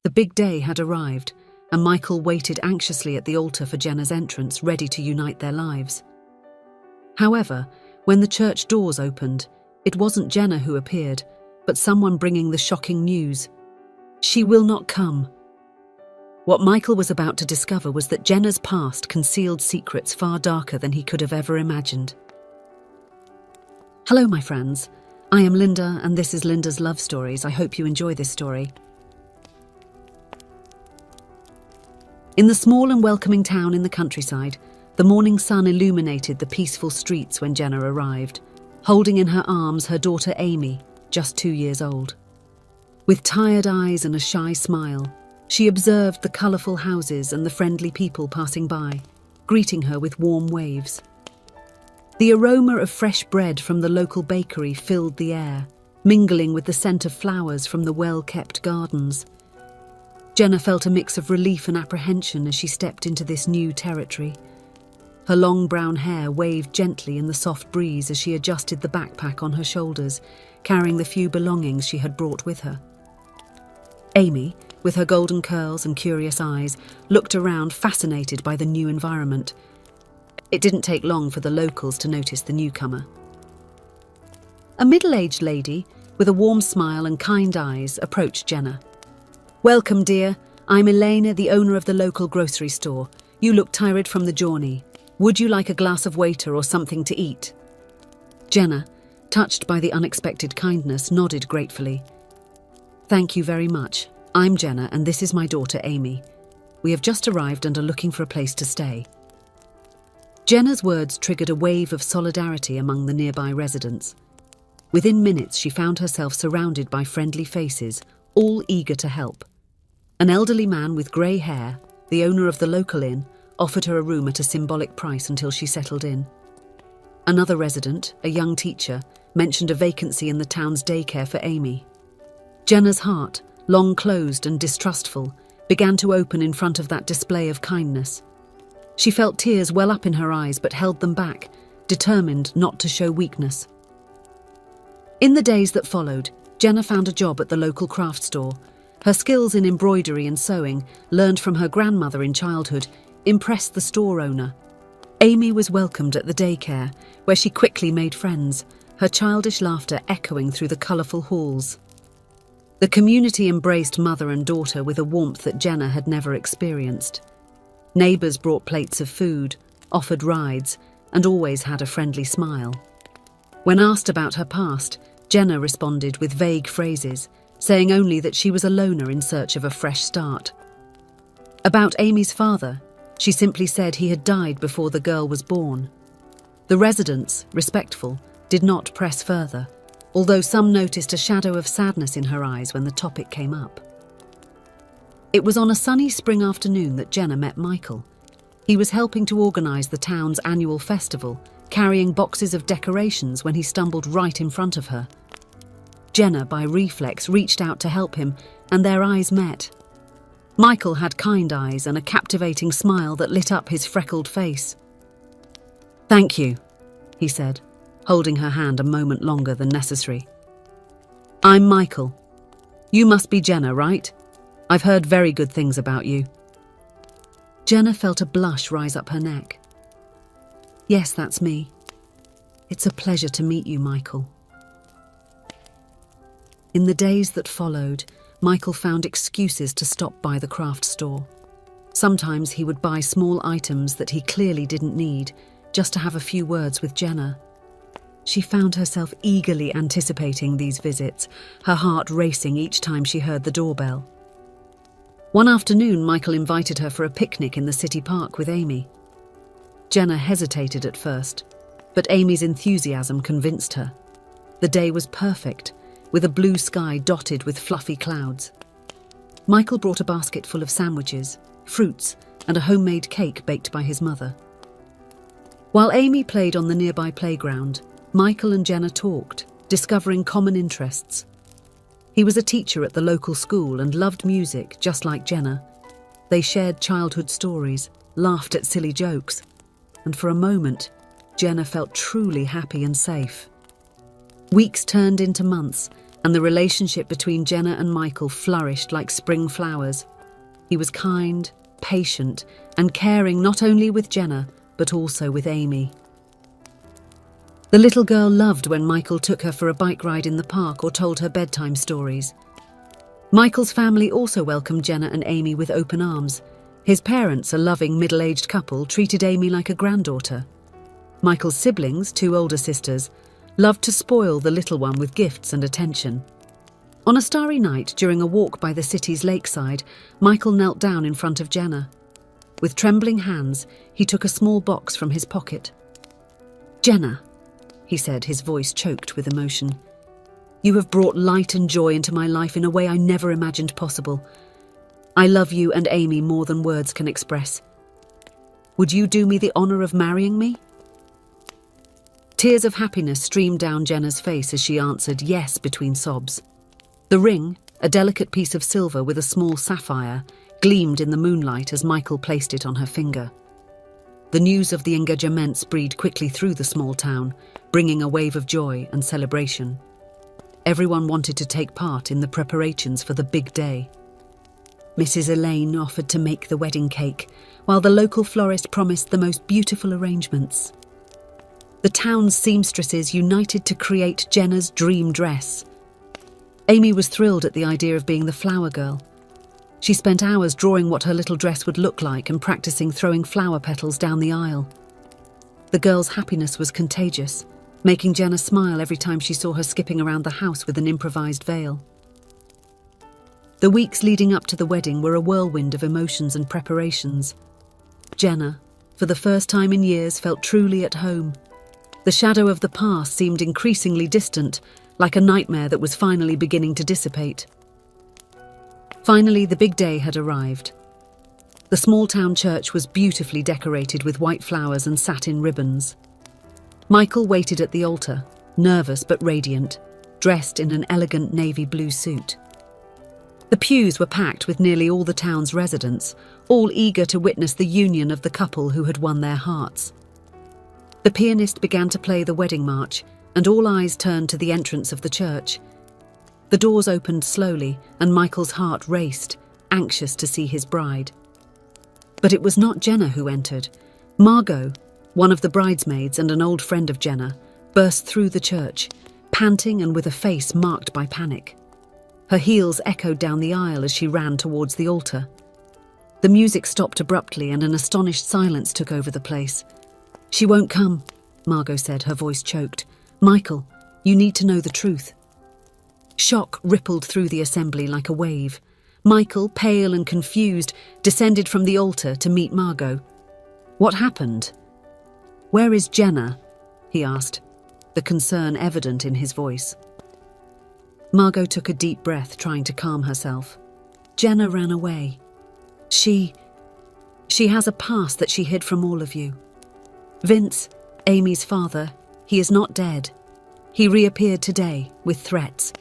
The big day had arrived, and Michael waited anxiously at the altar for Jenna's entrance, ready to unite their lives. However, when the church doors opened, it wasn't Jenna who appeared, but someone bringing the shocking news. She will not come. What Michael was about to discover was that Jenna's past concealed secrets far darker than he could have ever imagined. Hello, my friends. I am Linda, and this is Linda's Love Stories. I hope you enjoy this story. In the small and welcoming town in the countryside, the morning sun illuminated the peaceful streets when Jenna arrived, holding in her arms her daughter Amy, just 2 years old. With tired eyes and a shy smile, she observed the colourful houses and the friendly people passing by, greeting her with warm waves. The aroma of fresh bread from the local bakery filled the air, mingling with the scent of flowers from the well-kept gardens. Jenna felt a mix of relief and apprehension as she stepped into this new territory. Her long brown hair waved gently in the soft breeze as she adjusted the backpack on her shoulders, carrying the few belongings she had brought with her. Amy, with her golden curls and curious eyes, looked around, fascinated by the new environment. It didn't take long for the locals to notice the newcomer. A middle-aged lady, with a warm smile and kind eyes, approached Jenna. "Welcome, dear. I'm Elena, the owner of the local grocery store. You look tired from the journey. Would you like a glass of water or something to eat?" Jenna, touched by the unexpected kindness, nodded gratefully. "Thank you very much. I'm Jenna, and this is my daughter Amy. We have just arrived and are looking for a place to stay." Jenna's words triggered a wave of solidarity among the nearby residents. Within minutes, she found herself surrounded by friendly faces, all eager to help. An elderly man with grey hair, the owner of the local inn, offered her a room at a symbolic price until she settled in. Another resident, a young teacher, mentioned a vacancy in the town's daycare for Amy. Jenna's heart, long closed and distrustful, began to open in front of that display of kindness. She felt tears well up in her eyes but held them back, determined not to show weakness. In the days that followed, Jenna found a job at the local craft store. Her skills in embroidery and sewing, learned from her grandmother in childhood, impressed the store owner. Amy was welcomed at the daycare, where she quickly made friends, her childish laughter echoing through the colourful halls. The community embraced mother and daughter with a warmth that Jenna had never experienced. Neighbours brought plates of food, offered rides, and always had a friendly smile. When asked about her past, Jenna responded with vague phrases, saying only that she was a loner in search of a fresh start. About Amy's father, she simply said he had died before the girl was born. The residents, respectful, did not press further, although some noticed a shadow of sadness in her eyes when the topic came up. It was on a sunny spring afternoon that Jenna met Michael. He was helping to organise the town's annual festival, carrying boxes of decorations when he stumbled right in front of her. Jenna, by reflex, reached out to help him, and their eyes met. Michael had kind eyes and a captivating smile that lit up his freckled face. "Thank you," he said, holding her hand a moment longer than necessary. "I'm Michael. You must be Jenna, right? I've heard very good things about you." Jenna felt a blush rise up her neck. "Yes, that's me. It's a pleasure to meet you, Michael." In the days that followed, Michael found excuses to stop by the craft store. Sometimes he would buy small items that he clearly didn't need, just to have a few words with Jenna. She found herself eagerly anticipating these visits, her heart racing each time she heard the doorbell. One afternoon, Michael invited her for a picnic in the city park with Amy. Jenna hesitated at first, but Amy's enthusiasm convinced her. The day was perfect, with a blue sky dotted with fluffy clouds. Michael brought a basket full of sandwiches, fruits, and a homemade cake baked by his mother. While Amy played on the nearby playground, Michael and Jenna talked, discovering common interests. He was a teacher at the local school and loved music, just like Jenna. They shared childhood stories, laughed at silly jokes, and for a moment, Jenna felt truly happy and safe. Weeks turned into months, and the relationship between Jenna and Michael flourished like spring flowers. He was kind, patient, and caring not only with Jenna, but also with Amy. The little girl loved when Michael took her for a bike ride in the park or told her bedtime stories. Michael's family also welcomed Jenna and Amy with open arms. His parents, a loving middle-aged couple, treated Amy like a granddaughter. Michael's siblings, two older sisters, loved to spoil the little one with gifts and attention. On a starry night, during a walk by the city's lakeside, Michael knelt down in front of Jenna. With trembling hands, he took a small box from his pocket. "Jenna," he said, his voice choked with emotion, "you have brought light and joy into my life in a way I never imagined possible. I love you and Amy more than words can express. Would you do me the honor of marrying me?" Tears of happiness streamed down Jenna's face as she answered yes between sobs. The ring, a delicate piece of silver with a small sapphire, gleamed in the moonlight as Michael placed it on her finger. The news of the engagement spread quickly through the small town, bringing a wave of joy and celebration. Everyone wanted to take part in the preparations for the big day. Mrs. Elaine offered to make the wedding cake, while the local florist promised the most beautiful arrangements. The town's seamstresses united to create Jenna's dream dress. Amy was thrilled at the idea of being the flower girl. She spent hours drawing what her little dress would look like and practicing throwing flower petals down the aisle. The girl's happiness was contagious, making Jenna smile every time she saw her skipping around the house with an improvised veil. The weeks leading up to the wedding were a whirlwind of emotions and preparations. Jenna, for the first time in years, felt truly at home. The shadow of the past seemed increasingly distant, like a nightmare that was finally beginning to dissipate. Finally, the big day had arrived. The small town church was beautifully decorated with white flowers and satin ribbons. Michael waited at the altar, nervous but radiant, dressed in an elegant navy blue suit. The pews were packed with nearly all the town's residents, all eager to witness the union of the couple who had won their hearts. The pianist began to play the wedding march, and all eyes turned to the entrance of the church. The doors opened slowly, and Michael's heart raced, anxious to see his bride. But it was not Jenna who entered. Margot, one of the bridesmaids and an old friend of Jenna, burst through the church, panting and with a face marked by panic. Her heels echoed down the aisle as she ran towards the altar. The music stopped abruptly and an astonished silence took over the place. "She won't come," Margot said, her voice choked. "Michael, you need to know the truth." Shock rippled through the assembly like a wave. Michael, pale and confused, descended from the altar to meet Margot. "What happened? Where is Jenna?" he asked, the concern evident in his voice. Margot took a deep breath, trying to calm herself. "Jenna ran away. She has a past that she hid from all of you. Vince, Amy's father, he is not dead. He reappeared today with threats.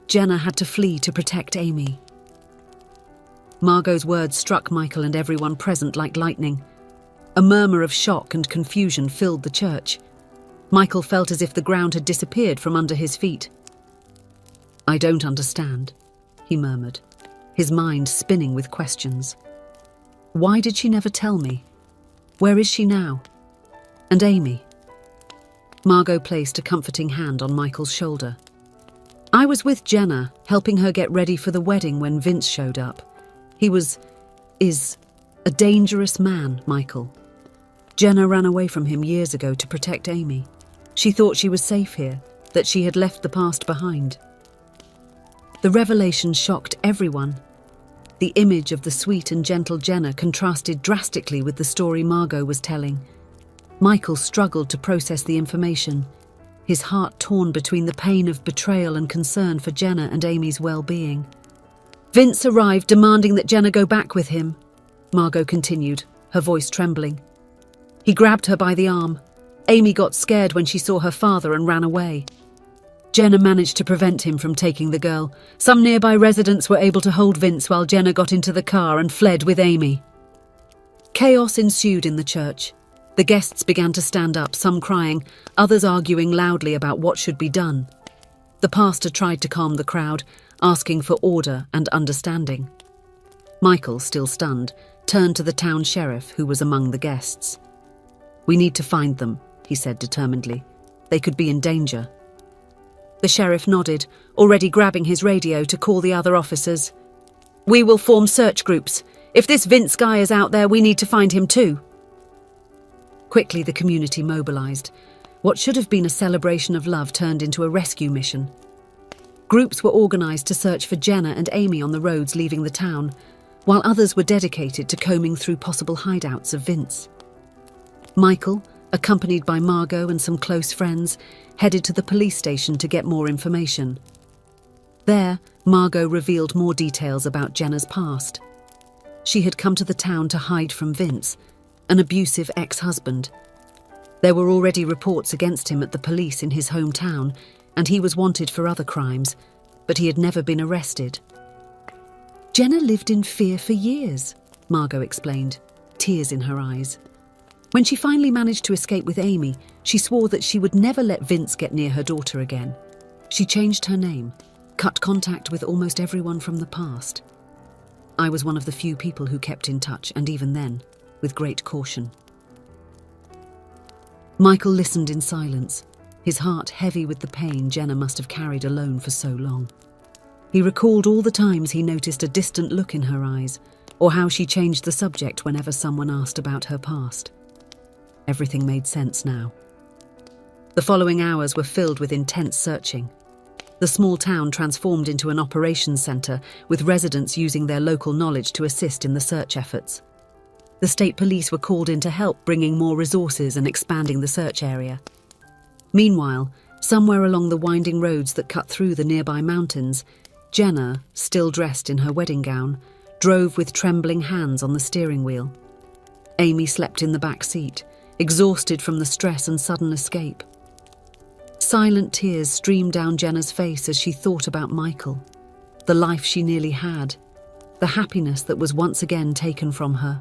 Jenna had to flee to protect Amy." Margot's words struck Michael and everyone present like lightning. A murmur of shock and confusion filled the church. Michael felt as if the ground had disappeared from under his feet. "I don't understand," he murmured, his mind spinning with questions. "Why did she never tell me? Where is she now? And Amy?" Margot placed a comforting hand on Michael's shoulder. "I was with Jenna, helping her get ready for the wedding when Vince showed up. He is a dangerous man, Michael. Jenna ran away from him years ago to protect Amy. She thought she was safe here, that she had left the past behind." The revelation shocked everyone. The image of the sweet and gentle Jenna contrasted drastically with the story Margot was telling. Michael struggled to process the information, his heart torn between the pain of betrayal and concern for Jenna and Amy's well-being. "Vince arrived demanding that Jenna go back with him," Margot continued, her voice trembling. "He grabbed her by the arm. Amy got scared when she saw her father and ran away. Jenna managed to prevent him from taking the girl. Some nearby residents were able to hold Vince while Jenna got into the car and fled with Amy." Chaos ensued in the church. The guests began to stand up, some crying, others arguing loudly about what should be done. The pastor tried to calm the crowd, asking for order and understanding. Michael, still stunned, turned to the town sheriff, who was among the guests. "We need to find them," he said determinedly. "They could be in danger." The sheriff nodded, already grabbing his radio to call the other officers. "We will form search groups. If this Vince guy is out there, we need to find him too." Quickly, the community mobilized. What should have been a celebration of love turned into a rescue mission. Groups were organized to search for Jenna and Amy on the roads leaving the town, while others were dedicated to combing through possible hideouts of Vince. Michael, accompanied by Margot and some close friends, headed to the police station to get more information. There, Margot revealed more details about Jenna's past. She had come to the town to hide from Vince, an abusive ex-husband. There were already reports against him at the police in his hometown, and he was wanted for other crimes, but he had never been arrested. "Jenna lived in fear for years," Margot explained, tears in her eyes. When she finally managed to escape with Amy, she swore that she would never let Vince get near her daughter again. She changed her name, cut contact with almost everyone from the past. I was one of the few people who kept in touch, and even then, with great caution. Michael listened in silence, his heart heavy with the pain Jenna must have carried alone for so long. He recalled all the times he noticed a distant look in her eyes, or how she changed the subject whenever someone asked about her past. Everything made sense now. The following hours were filled with intense searching. The small town transformed into an operations centre, with residents using their local knowledge to assist in the search efforts. The state police were called in to help, bringing more resources and expanding the search area. Meanwhile, somewhere along the winding roads that cut through the nearby mountains, Jenna, still dressed in her wedding gown, drove with trembling hands on the steering wheel. Amy slept in the back seat, exhausted from the stress and sudden escape. Silent tears streamed down Jenna's face as she thought about Michael, the life she nearly had, the happiness that was once again taken from her.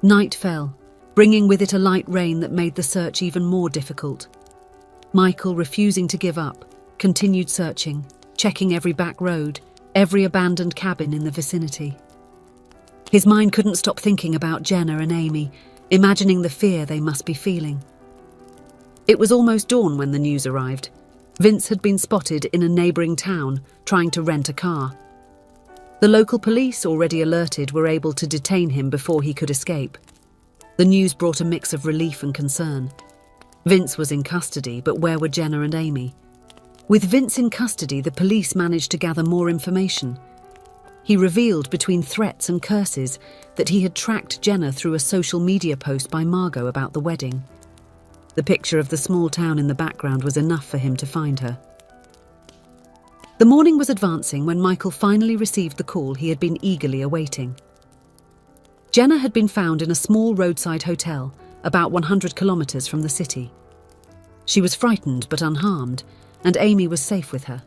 Night fell, bringing with it a light rain that made the search even more difficult. Michael, refusing to give up, continued searching, checking every back road, every abandoned cabin in the vicinity. His mind couldn't stop thinking about Jenna and Amy, imagining the fear they must be feeling. It was almost dawn when the news arrived. Vince had been spotted in a neighbouring town, trying to rent a car. The local police, already alerted, were able to detain him before he could escape. The news brought a mix of relief and concern. Vince was in custody, but where were Jenna and Amy? With Vince in custody, the police managed to gather more information. He revealed, between threats and curses, that he had tracked Jenna through a social media post by Margot about the wedding. The picture of the small town in the background was enough for him to find her. The morning was advancing when Michael finally received the call he had been eagerly awaiting. Jenna had been found in a small roadside hotel, about 100 kilometres from the city. She was frightened but unharmed, and Amy was safe with her.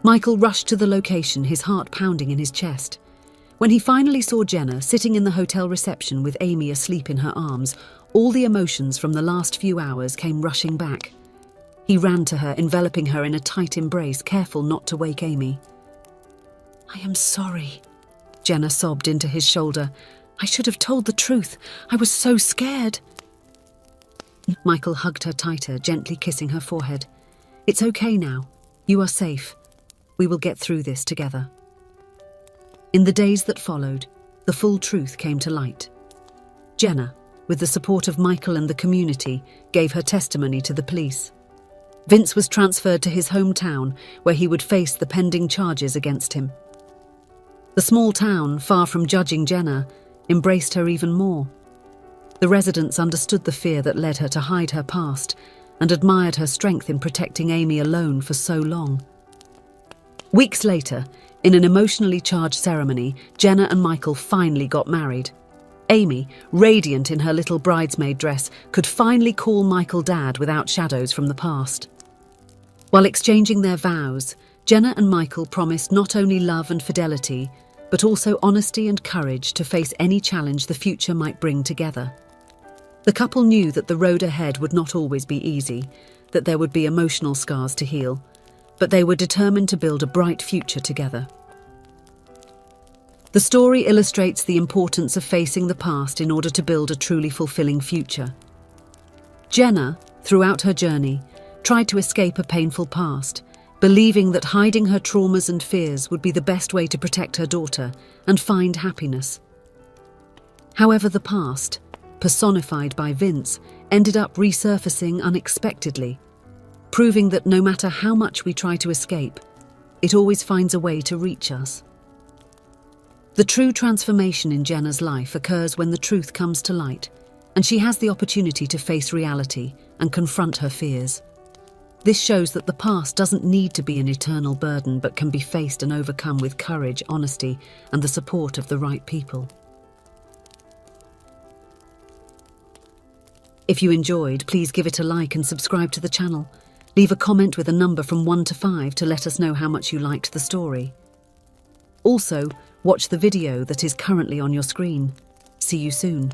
Michael rushed to the location, his heart pounding in his chest. When he finally saw Jenna sitting in the hotel reception with Amy asleep in her arms, all the emotions from the last few hours came rushing back. He ran to her, enveloping her in a tight embrace, careful not to wake Amy. "I am sorry," Jenna sobbed into his shoulder. "I should have told the truth. I was so scared." Michael hugged her tighter, gently kissing her forehead. "It's okay now. You are safe. We will get through this together." In the days that followed, the full truth came to light. Jenna, with the support of Michael and the community, gave her testimony to the police. Vince was transferred to his hometown, where he would face the pending charges against him. The small town, far from judging Jenna, embraced her even more. The residents understood the fear that led her to hide her past and admired her strength in protecting Amy alone for so long. Weeks later, in an emotionally charged ceremony, Jenna and Michael finally got married. Amy, radiant in her little bridesmaid dress, could finally call Michael Dad without shadows from the past. While exchanging their vows, Jenna and Michael promised not only love and fidelity, but also honesty and courage to face any challenge the future might bring together. The couple knew that the road ahead would not always be easy. that there would be emotional scars to heal, but they were determined to build a bright future together. The story illustrates the importance of facing the past in order to build a truly fulfilling future. Jenna, throughout her journey, tried to escape a painful past, believing that hiding her traumas and fears would be the best way to protect her daughter and find happiness. However, the past, personified by Vince, ended up resurfacing unexpectedly, proving that no matter how much we try to escape, it always finds a way to reach us. The true transformation in Jenna's life occurs when the truth comes to light, and she has the opportunity to face reality and confront her fears. This shows that the past doesn't need to be an eternal burden but can be faced and overcome with courage, honesty, and the support of the right people. If you enjoyed, please give it a like and subscribe to the channel. Leave a comment with a number from 1 to 5 to let us know how much you liked the story. Also, watch the video that is currently on your screen. See you soon.